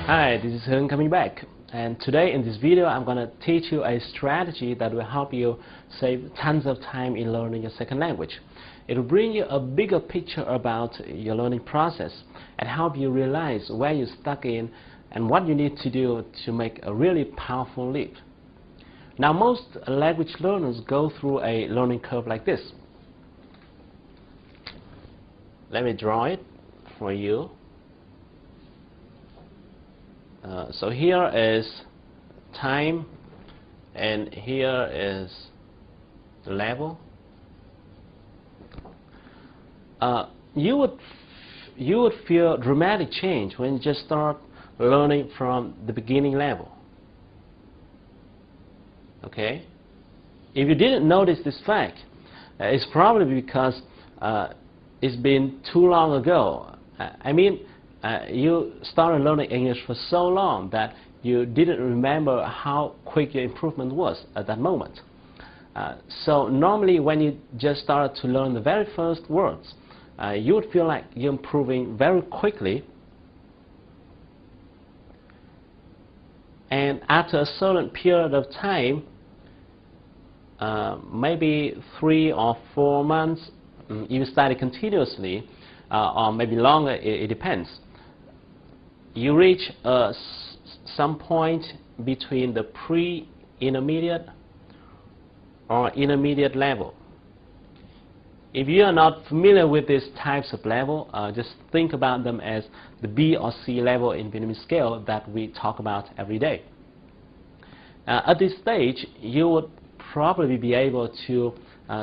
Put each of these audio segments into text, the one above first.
Hi, this is Hưng coming back, and today in this video I'm going to teach you a strategy that will help you save tons of time in learning your second language. It will bring you a bigger picture about your learning process and help you realize where you're stuck in and what you need to do to make a really powerful leap. Now, most language learners go through a learning curve like this. Let me draw it for you. So here is time, and here is the level. You would feel dramatic change when you just start learning from the beginning level. Okay? If you didn't notice this fact, it's probably because it's been too long ago. You started learning English for so long that you didn't remember how quick your improvement was at that moment. So normally when you just started to learn the very first words, you would feel like you're improving very quickly. And after a certain period of time, maybe 3 or 4 months, if you study continuously, or maybe longer, it depends. You reach some point between the pre-intermediate or intermediate level. If you are not familiar with these types of level, just think about them as the B or C level in Vietnamese scale that we talk about every day. At this stage, you would probably be able to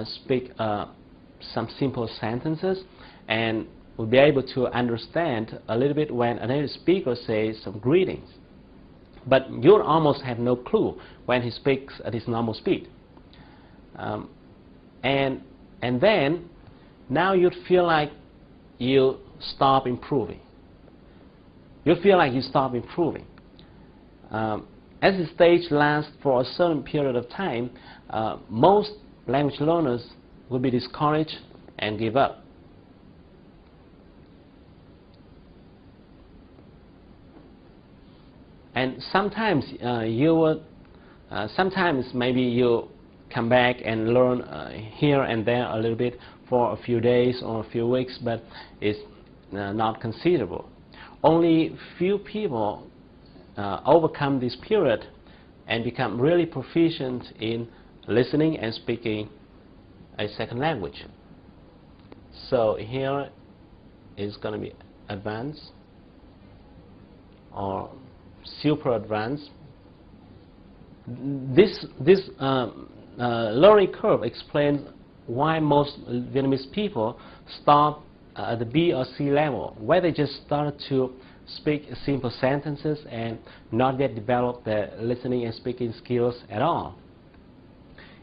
speak some simple sentences and will be able to understand a little bit when a native speaker says some greetings. But you'll almost have no clue when he speaks at his normal speed. And then, now you'd feel like you stop improving. You feel like you stop improving. As the stage lasts for a certain period of time, most language learners will be discouraged and give up. And sometimes sometimes maybe you come back and learn here and there a little bit for a few days or a few weeks, but it's not considerable. Only few people overcome this period and become really proficient in listening and speaking a second language. So here is going to be advanced or super advanced. This learning curve explains why most Vietnamese people start at the B or C level, where they just started to speak simple sentences and not yet develop their listening and speaking skills at all.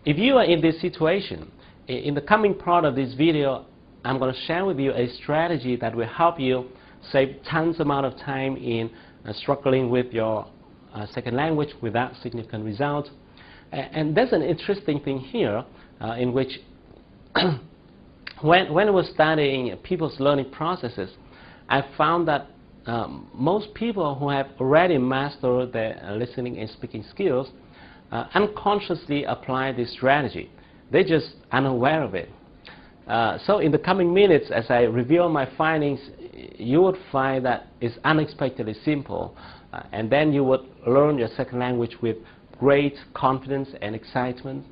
If you are in this situation, in the coming part of this video, I'm going to share with you a strategy that will help you save tons amount of time in struggling with your second language without significant results. And there's an interesting thing here in which when I was studying people's learning processes, I found that most people who have already mastered their listening and speaking skills unconsciously apply this strategy. They're just unaware of it. So in the coming minutes, as I reveal my findings, you would find that it's unexpectedly simple, and then you would learn your second language with great confidence and excitement,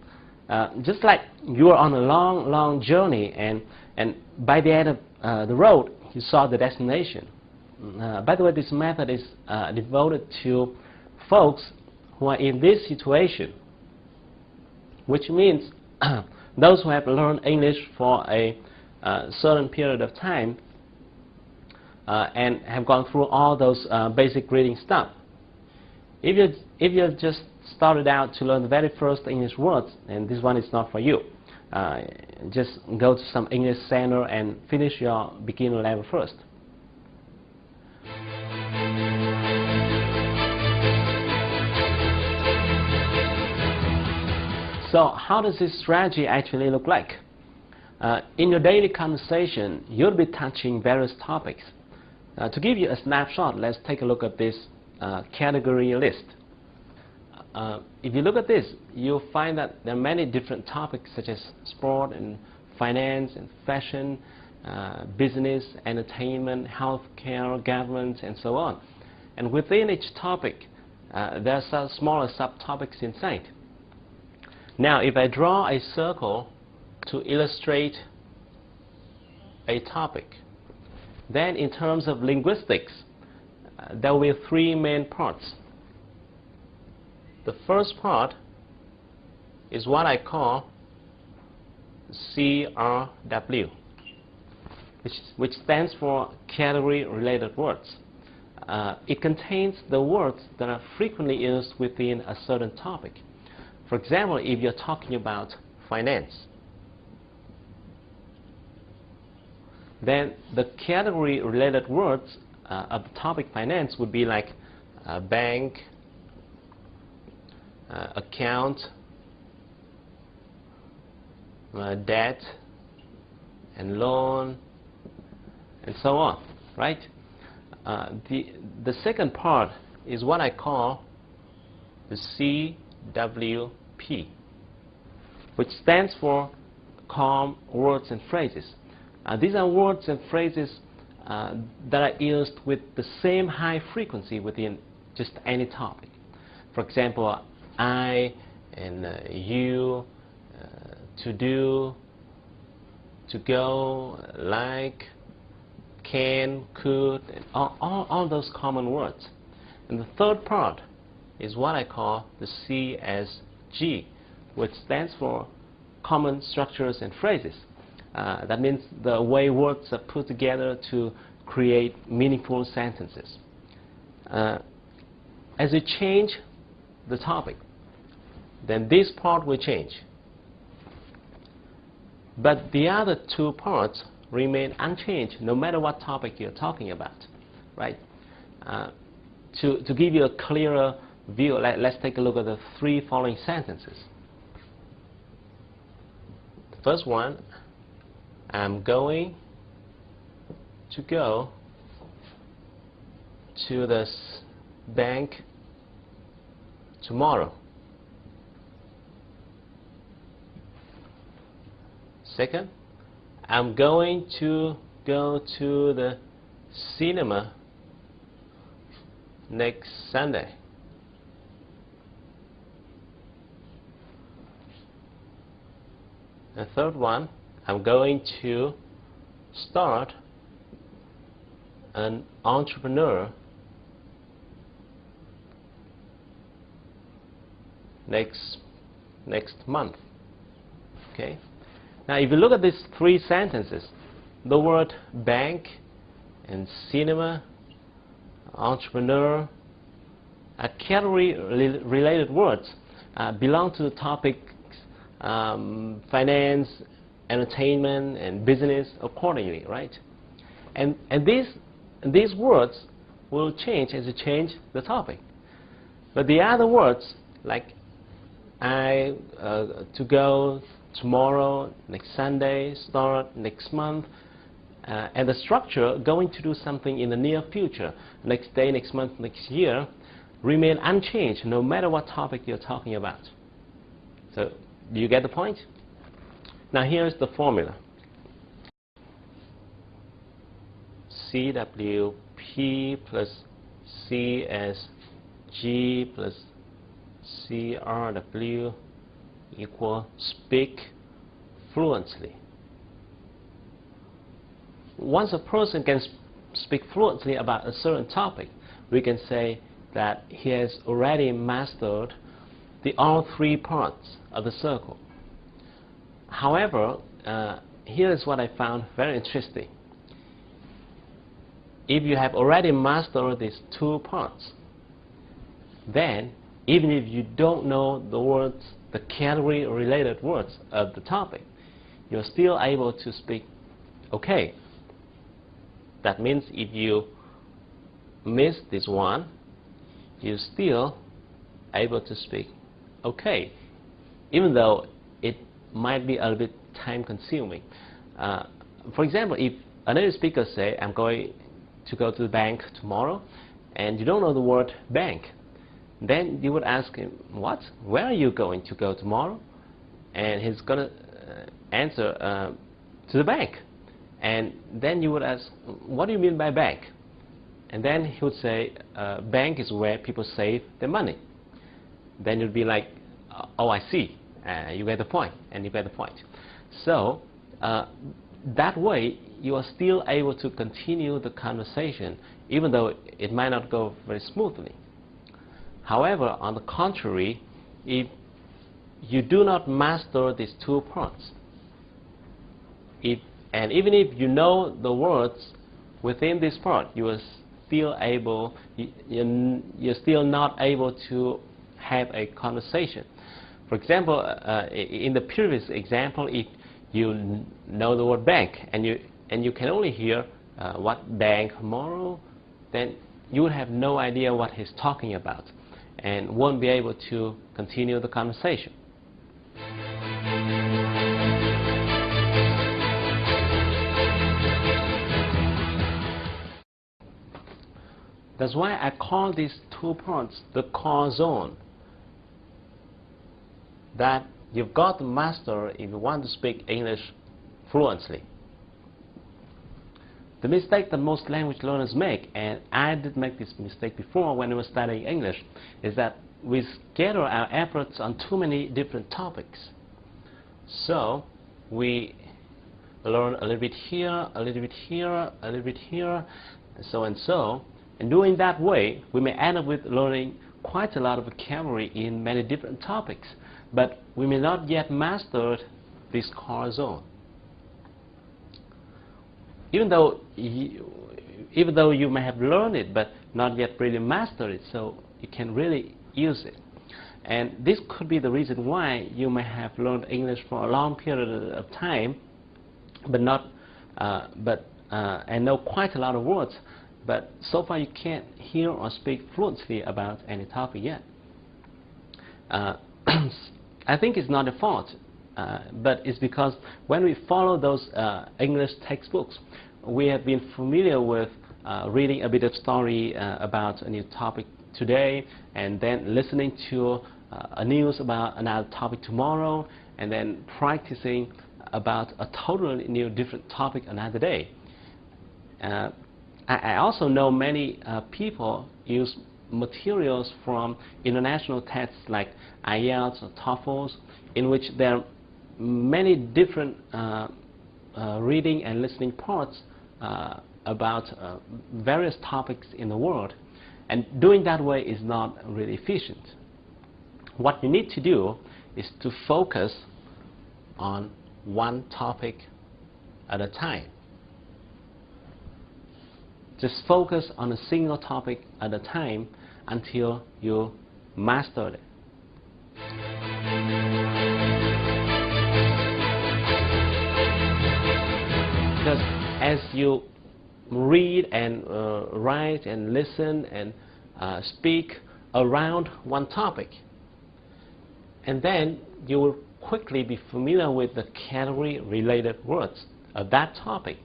just like you are on a long journey, and by the end of the road you saw the destination. By the way, this method is devoted to folks who are in this situation, which means those who have learned English for a certain period of time and have gone through all those basic reading stuff. If you just started out to learn the very first English words, and this one is not for you, just go to some English center and finish your beginner level first. So how does this strategy actually look like? In your daily conversation, you'll be touching various topics. To give you a snapshot, let's take a look at this category list. If you look at this, you'll find that there are many different topics such as sport and finance and fashion, business, entertainment, healthcare, government, and so on. And within each topic, there are some smaller subtopics inside. Now, if I draw a circle to illustrate a topic, then in terms of linguistics, there will be three main parts. The first part is what I call CRW, which stands for category-related words. It contains the words that are frequently used within a certain topic. For example, if you're talking about finance, then the category-related words of the topic finance would be like bank, account, debt, and loan, and so on, right? The second part is what I call the CWP, which stands for common words and phrases. These are words and phrases that are used with the same high frequency within just any topic. For example, I and you, to do, to go, like, can, could, and all those common words. And the third part is what I call the CSG, which stands for common structures and phrases. That means the way words are put together to create meaningful sentences. As you change the topic, then this part will change. But the other two parts remain unchanged no matter what topic you're talking about, right? To give you a clearer view, let's take a look at the three following sentences. The first one, I'm going to go to the bank tomorrow. Second, I'm going to go to the cinema next Sunday. The third one, I'm going to start an entrepreneur next month. Okay. Now, if you look at these three sentences, the word bank and cinema, entrepreneur, are category-related words, belong to the topics finance, entertainment, and business accordingly, right? And these words will change as you change the topic. But the other words, like to go tomorrow, next Sunday, start next month, and the structure, going to do something in the near future, next day, next month, next year, remain unchanged no matter what topic you're talking about. So, do you get the point? Now here's the formula. CWP plus CSG plus CRW equal speak fluently. Once a person can speak fluently about a certain topic, we can say that he has already mastered all three parts of the circle. However, here is what I found very interesting. If you have already mastered these two parts, then even if you don't know the words, the category-related words of the topic, you're still able to speak okay. That means if you miss this one, you're still able to speak okay, even though it might be a little bit time-consuming. For example, if a native speaker say, I'm going to go to the bank tomorrow, and you don't know the word bank, then you would ask him, what? Where are you going to go tomorrow? And he's going to answer, to the bank. And then you would ask, what do you mean by bank? And then he would say, bank is where people save their money. Then you'd be like, oh, I see. You get the point, and you get the point. So that way, you are still able to continue the conversation, even though it might not go very smoothly. However, on the contrary, if you do not master these two parts, and even if you know the words within this part, you are still able, you're still not able to have a conversation. For example, in the previous example, if you know the word bank and you can only hear what bank tomorrow, then you would have no idea what he's talking about and won't be able to continue the conversation. That's why I call these two parts the core zone, that you've got to master if you want to speak English fluently. The mistake that most language learners make, and I did make this mistake before when I was studying English, is that we scatter our efforts on too many different topics. So we learn a little bit here, a little bit here, a little bit here, and so and so. And doing that way, we may end up with learning quite a lot of vocabulary in many different topics, but we may not yet master this core zone. Even though you may have learned it, but not yet really mastered it, so you can really use it. And this could be the reason why you may have learned English for a long period of time, but and know quite a lot of words, but so far you can't hear or speak fluently about any topic yet. I think it's not a fault, but it's because when we follow those English textbooks, we have been familiar with reading a bit of story about a new topic today, and then listening to a news about another topic tomorrow, and then practicing about a totally new different topic another day. I also know many people use materials from international tests like IELTS or TOEFL, in which there are many different reading and listening parts about various topics in the world, and doing that way is not really efficient. What you need to do is to focus on one topic at a time. Just focus on a single topic at a time until you master it. Because as you read and write and listen and speak around one topic, and then you will quickly be familiar with the category-related words of that topic.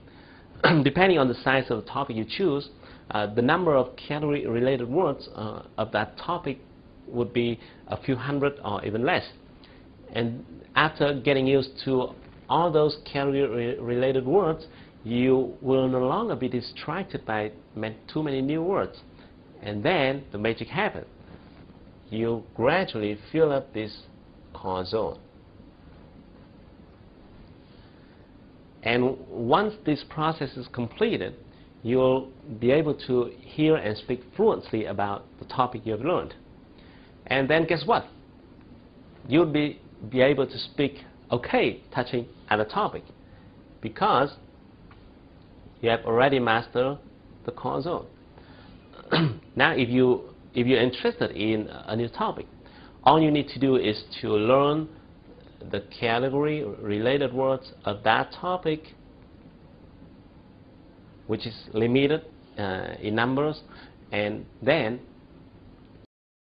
Depending on the size of the topic you choose, the number of category-related words of that topic would be a few hundred or even less. And after getting used to all those category-related words, you will no longer be distracted by too many new words. And then the magic happens. You gradually fill up this core zone. And once this process is completed, you'll be able to hear and speak fluently about the topic you have learned. And then guess what? You'll be able to speak okay touching other topic, because you have already mastered the core zone. Now if you're interested in a new topic, all you need to do is to learn the category-related words of that topic, which is limited in numbers, and then